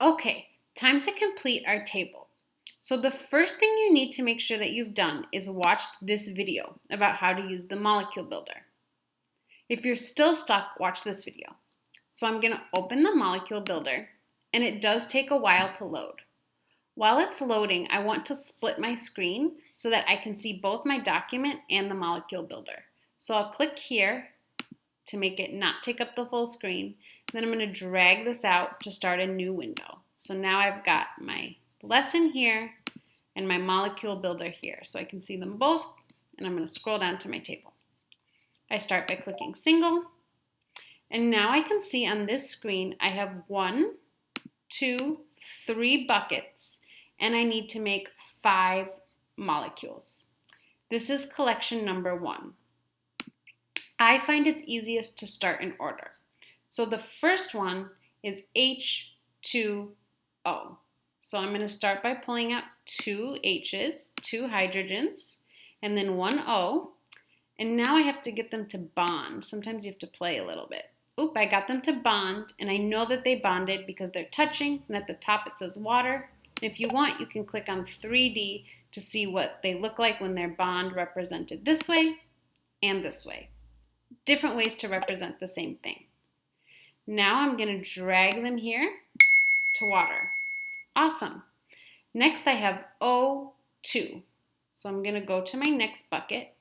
Okay, time to complete our table. So the first thing you need to make sure that you've done is watched this video about how to use the molecule builder. If you're still stuck, watch this video. So I'm going to open the molecule builder, and it does take a while to load. While it's loading, I want to split my screen so that I can see both my document and the molecule builder. So I'll click here to make it not take up the full screen. Then I'm going to drag this out to start a new window. So now I've got my lesson here and my molecule builder here. So I can see them both, and I'm going to scroll down to my table. I start by clicking single, and now I can see on this screen I have 1, 2, 3 buckets, and I need to make 5 molecules. This is collection number 1. I find it's easiest to start in order. So the first one is H2O. So I'm going to start by pulling out 2 H's, 2 hydrogens, and then 1 O. And now I have to get them to bond. Sometimes you have to play a little bit. Oop, I got them to bond, and I know that they bonded because they're touching, and at the top it says water. And if you want, you can click on 3D to see what they look like when they're bond represented this way and this way. Different ways to represent the same thing. Now I'm going to drag them here to water. Awesome. Next I have O2. So I'm going to go to my next bucket,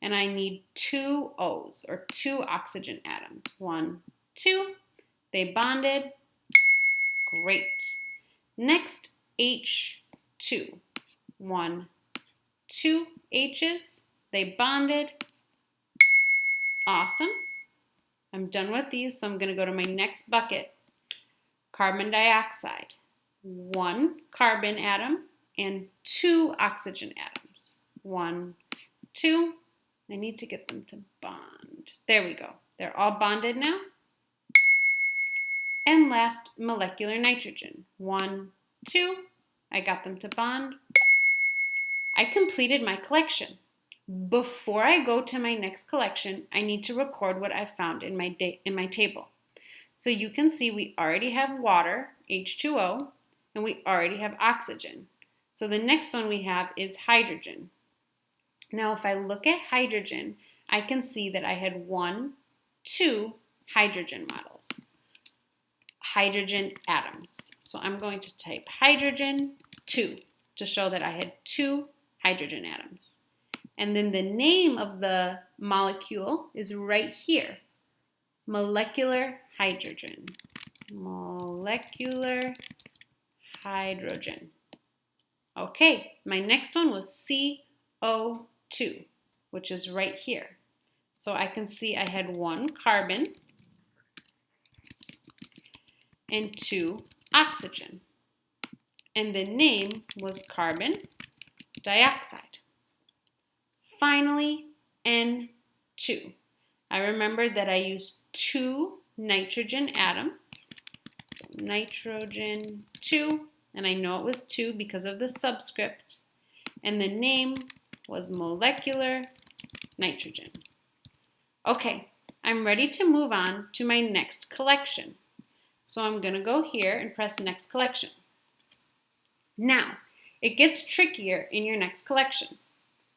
and I need 2 O's, or 2 oxygen atoms. 1, 2. They bonded. Great. Next, H2. 1, 2 H's. They bonded. Awesome. I'm done with these, so I'm going to go to my next bucket. Carbon dioxide. 1 carbon atom and 2 oxygen atoms. 1, 2. I need to get them to bond. There we go. They're all bonded now. And last, molecular nitrogen. 1, 2. I got them to bond. I completed my collection. Before I go to my next collection, I need to record what I found in my table. So you can see we already have water, H2O, and we already have oxygen. So the next one we have is hydrogen. Now if I look at hydrogen, I can see that I had 1, 2 hydrogen models. Hydrogen atoms. So I'm going to type hydrogen 2 to show that I had 2 hydrogen atoms. And then the name of the molecule is right here. Molecular hydrogen. Molecular hydrogen. Okay, my next one was CO2, which is right here. So I can see I had 1 carbon and 2 oxygen. And the name was carbon dioxide. Finally, N2. I remembered that I used 2 nitrogen atoms. So nitrogen 2, and I know it was 2 because of the subscript. And the name was molecular nitrogen. Okay, I'm ready to move on to my next collection. So I'm going to go here and press next collection. Now, it gets trickier in your next collection.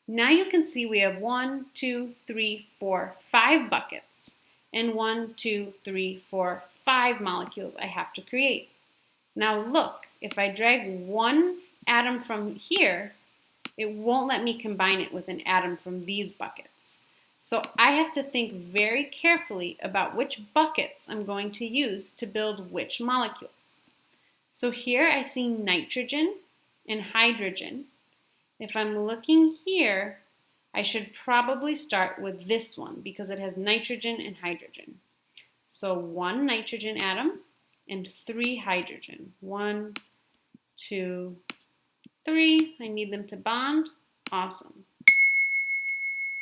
Now you can see we have 1, 2, 3, 4, 5 buckets, and 1, 2, 3, 4, 5 molecules I have to create. Now look, if I drag 1 atom from here, it won't let me combine it with an atom from these buckets. So I have to think very carefully about which buckets I'm going to use to build which molecules. So here I see nitrogen and hydrogen. If I'm looking here, I should probably start with this one because it has nitrogen and hydrogen. So 1 nitrogen atom and 3 hydrogen. 1, 2, 3. I need them to bond. Awesome.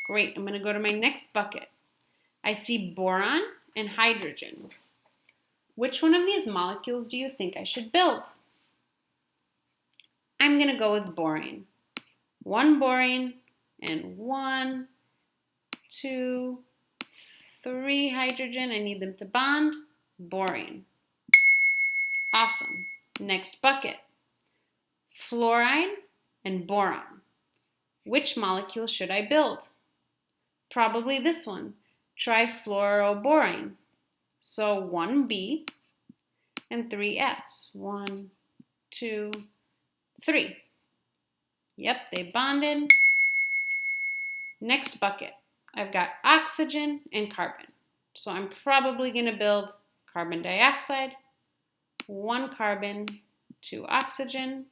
Great. I'm going to go to my next bucket. I see boron and hydrogen. Which one of these molecules do you think I should build? I'm going to go with boron. 1 boron and 1, 2, 3 hydrogen. I need them to bond. Boron. Awesome. Next bucket, fluoride and boron. Which molecule should I build? Probably this one, trifluoroborane. So 1B and 3 Fs. 1, 2, 3. Yep, they bonded. Next bucket, I've got oxygen and carbon. So I'm probably going to build carbon dioxide, 1 carbon, 2 oxygen.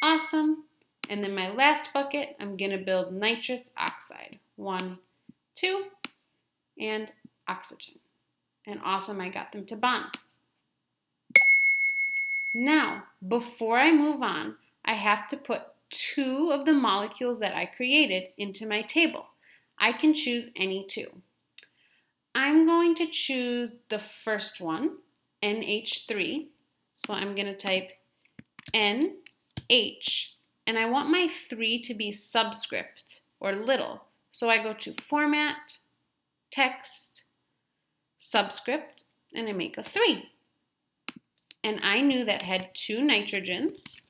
Awesome. And then my last bucket, I'm going to build nitrous oxide, 1, 2, and oxygen. And awesome, I got them to bond. Now, before I move on, I have to put 2 of the molecules that I created into my table. I can choose any 2. I'm going to choose the first one, NH3. So I'm going to type NH, and I want my 3 to be subscript or little. So I go to Format, Text, Subscript, and I make a 3. And I knew that had 2 nitrogens,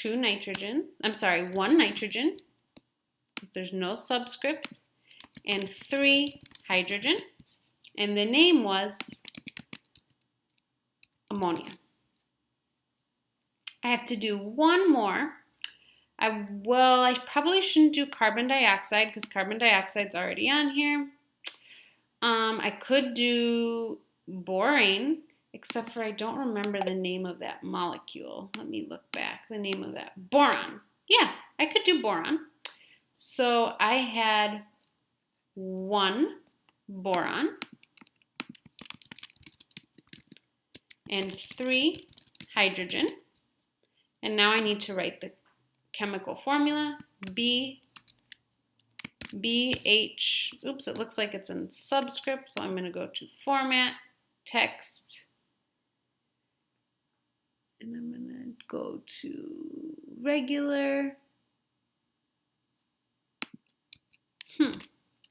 1 nitrogen, because there's no subscript, and 3 hydrogen, and the name was ammonia. I have to do one more. I probably shouldn't do carbon dioxide because carbon dioxide's already on here. I could do borane, except for I don't remember the name of that molecule. Let me look back. The name of that. Boron. Yeah, I could do boron. So I had 1 boron and 3 hydrogen. And now I need to write the chemical formula. BH, oops, it looks like it's in subscript, so I'm going to go to Format, Text, and I'm going to go to regular.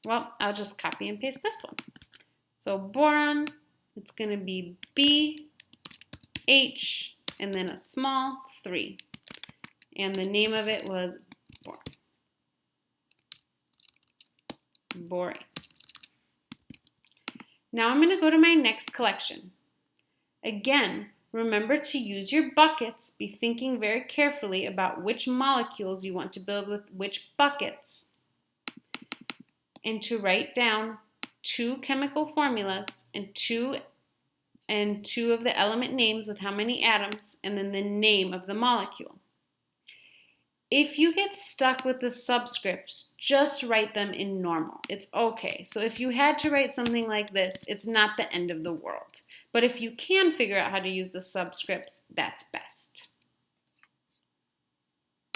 Well, I'll just copy and paste this one. So boron, it's going to be BH, and then a small 3. And the name of it was borane. Now I'm going to go to my next collection. Again, remember to use your buckets. Be thinking very carefully about which molecules you want to build with which buckets. And to write down 2 chemical formulas and two of the element names with how many atoms, and then the name of the molecule. If you get stuck with the subscripts, just write them in normal. It's okay. So if you had to write something like this, it's not the end of the world. But if you can figure out how to use the subscripts, that's best.